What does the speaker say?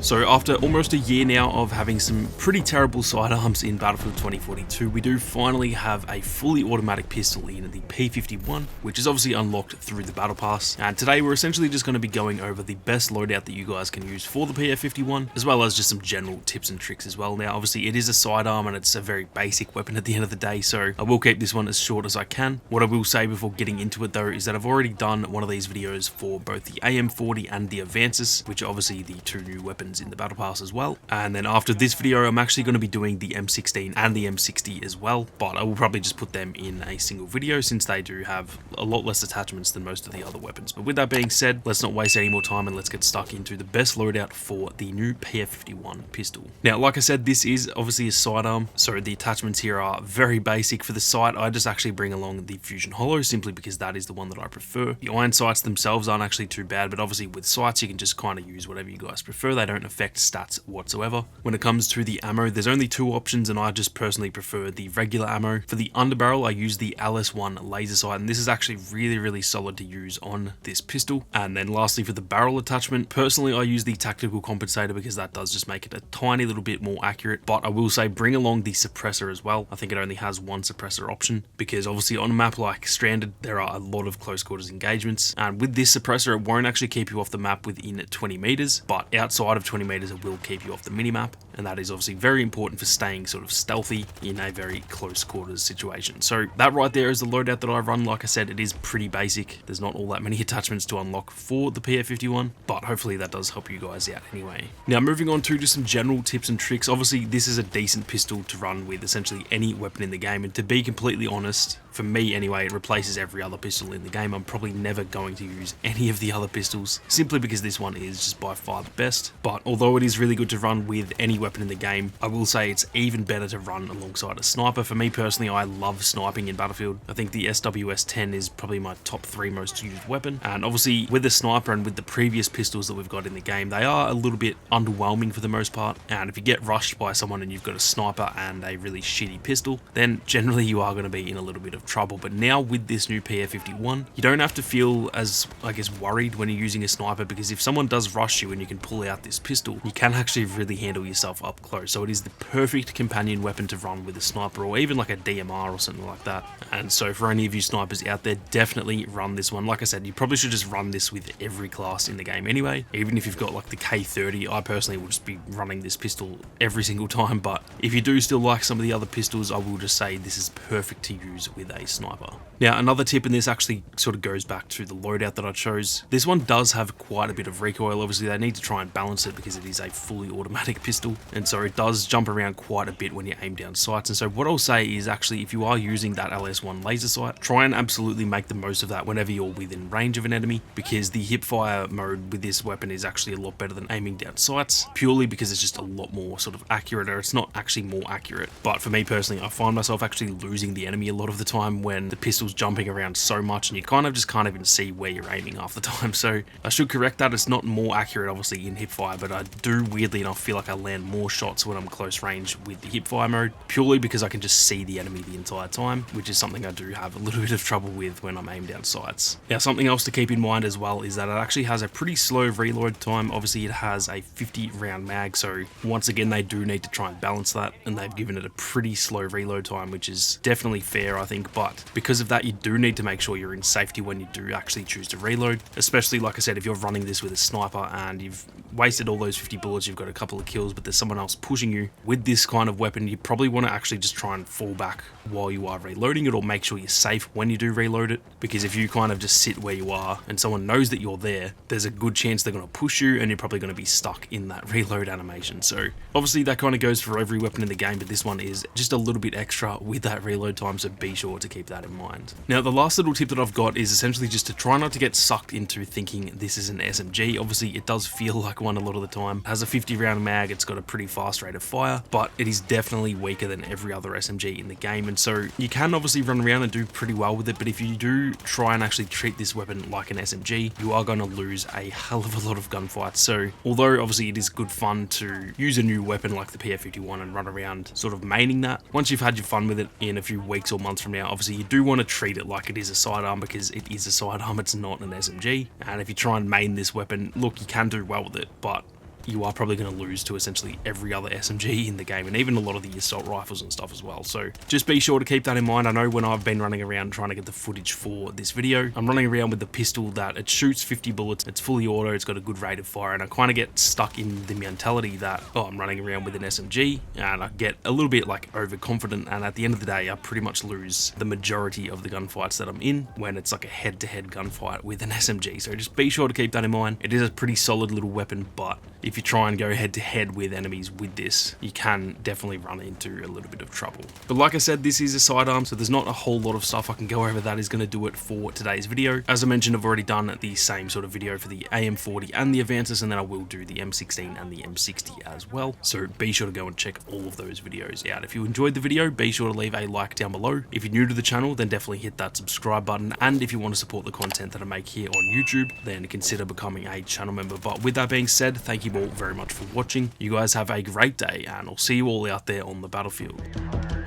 So after almost a year now of having some pretty terrible sidearms in Battlefield 2042, we do finally have a fully automatic pistol in the P51, which is obviously unlocked through the Battle Pass. And today we're essentially just going to be going over the best loadout that you guys can use for the PF51, as well as just some general tips and tricks as well. Now obviously it is a sidearm and it's a very basic weapon at the end of the day, so I will keep this one as short as I can. What I will say before getting into it though is that I've already done one of these videos for both the AM40 and the Advances, which are obviously the two new weapons in the Battle Pass as well. And then after this video I'm actually going to be doing the M16 and the M60 as well, but I will probably just put them in a single video since they do have a lot less attachments than most of the other weapons. But with that being said, let's not waste any more time and let's get stuck into the best loadout for the new PF51 pistol. Now like I said, this is obviously a sidearm, so the attachments here are very basic. For the sight I just actually bring along the Fusion Hollow simply because that is the one that I prefer. The iron sights themselves aren't actually too bad, but obviously with sights you can just kind of use whatever you guys prefer. They don't affect stats whatsoever. When it comes to the ammo, there's only two options and I just personally prefer the regular ammo. For the underbarrel I use the LS1 laser sight, and this is actually really solid to use on this pistol. And then lastly, for the barrel attachment, personally I use the tactical compensator because that does just make it a tiny little bit more accurate, but I will say bring along the suppressor as well. I think it only has one suppressor option because obviously on a map like Stranded there are a lot of close quarters engagements, and with this suppressor it won't actually keep you off the map within 20 meters, but outside of 20 meters it will keep you off the minimap, and that is obviously very important for staying sort of stealthy in a very close quarters situation. So that right there is the loadout that I run. Like I said, it is pretty basic. There's not all that many attachments to unlock for the PF51, but hopefully that does help you guys out anyway. Now moving on to just some general tips and tricks. Obviously this is a decent pistol to run with essentially any weapon in the game, and to be completely honest, for me anyway, it replaces every other pistol in the game. I'm probably never going to use any of the other pistols simply because this one is just by far the best. But although it is really good to run with any weapon in the game, I will say it's even better to run alongside a sniper. For me personally, I love sniping in Battlefield. I think the SWS-10 is probably my top 3 most used weapon, and obviously with the sniper and with the previous pistols that we've got in the game, they are a little bit underwhelming for the most part. And if you get rushed by someone and you've got a sniper and a really shitty pistol, then generally you are going to be in a little bit of trouble. But now with this new PF51, you don't have to feel as, I guess, worried when you're using a sniper, because if someone does rush you and you can pull out this pistol, you can actually really handle yourself up close. So it is the perfect companion weapon to run with a sniper, or even like a DMR or something like that. And so for any of you snipers out there, definitely run this one. Like I said, you probably should just run this with every class in the game anyway. Even if you've got like the K30, I personally would just be running this pistol every single time. But if you do still like some of the other pistols, I will just say this is perfect to use with a sniper. Now another tip, and this actually sort of goes back to the loadout that I chose, this one does have quite a bit of recoil. Obviously they need to try and balance it because it is a fully automatic pistol, and so it does jump around quite a bit when you aim down sights. And so what I'll say is actually, if you are using that LS1 laser sight, try and absolutely make the most of that whenever you're within range of an enemy, because the hip fire mode with this weapon is actually a lot better than aiming down sights, purely because it's just a lot more sort of accurate, or it's not actually more accurate. But for me personally, I find myself actually losing the enemy a lot of the time when the pistol's jumping around so much and you kind of just can't even see where you're aiming half the time. So I should correct that. It's not more accurate obviously in hip fire, but I do weirdly enough feel like I land more shots when I'm close range with the hip fire mode, purely because I can just see the enemy the entire time, which is something I do have a little bit of trouble with when I'm aimed down sights. Now something else to keep in mind as well is that it actually has a pretty slow reload time. Obviously it has a 50 round mag, so once again they do need to try and balance that, and they've given it a pretty slow reload time, which is definitely fair I think. But because of that, you do need to make sure you're in safety when you do actually choose to reload, especially like I said, if you're running this with a sniper and you've wasted all those 50 bullets, you've got a couple of kills, but there's someone else pushing you. With this kind of weapon, you probably want to actually just try and fall back while you are reloading it, or make sure you're safe when you do reload it, because if you kind of just sit where you are and someone knows that you're there, there's a good chance they're going to push you and you're probably going to be stuck in that reload animation. So obviously that kind of goes for every weapon in the game, but this one is just a little bit extra with that reload time, so be sure to keep that in mind. Now the last little tip that I've got is essentially just to try not to get sucked into thinking this is an SMG. Obviously it does feel like one a lot of the time. It has a 50 round mag, it's got a pretty fast rate of fire, but it is definitely weaker than every other SMG in the game, and so you can obviously run around and do pretty well with it, but if you do try and actually treat this weapon like an SMG, you are going to lose a hell of a lot of gunfights. So although obviously it is good fun to use a new weapon like the PF51 and run around sort of maining that, once you've had your fun with it in a few weeks or months from now, obviously you do want to treat it like it is a sidearm, because it is a sidearm, it's not an SMG. And if you try and main this weapon, look, you can do well with it, but you are probably going to lose to essentially every other SMG in the game, and even a lot of the assault rifles and stuff as well. So just be sure to keep that in mind. I know when I've been running around trying to get the footage for this video, I'm running around with the pistol that it shoots 50 bullets, it's fully auto, it's got a good rate of fire, and I kind of get stuck in the mentality that, oh, I'm running around with an SMG, and I get a little bit like overconfident, and at the end of the day, I pretty much lose the majority of the gunfights that I'm in when it's like a head-to-head gunfight with an SMG. So just be sure to keep that in mind. It is a pretty solid little weapon, but if you try and go head-to-head with enemies with this, you can definitely run into a little bit of trouble. But like I said, this is a sidearm, so there's not a whole lot of stuff I can go over that is going to do it for today's video. As I mentioned, I've already done the same sort of video for the AM40 and the Avantis, and then I will do the M16 and the M60 as well. So be sure to go and check all of those videos out. If you enjoyed the video, be sure to leave a like down below. If you're new to the channel, then definitely hit that subscribe button. And if you want to support the content that I make here on YouTube, then consider becoming a channel member. But with that being said, thank you all very much for watching. You guys have a great day, and I'll see you all out there on the battlefield.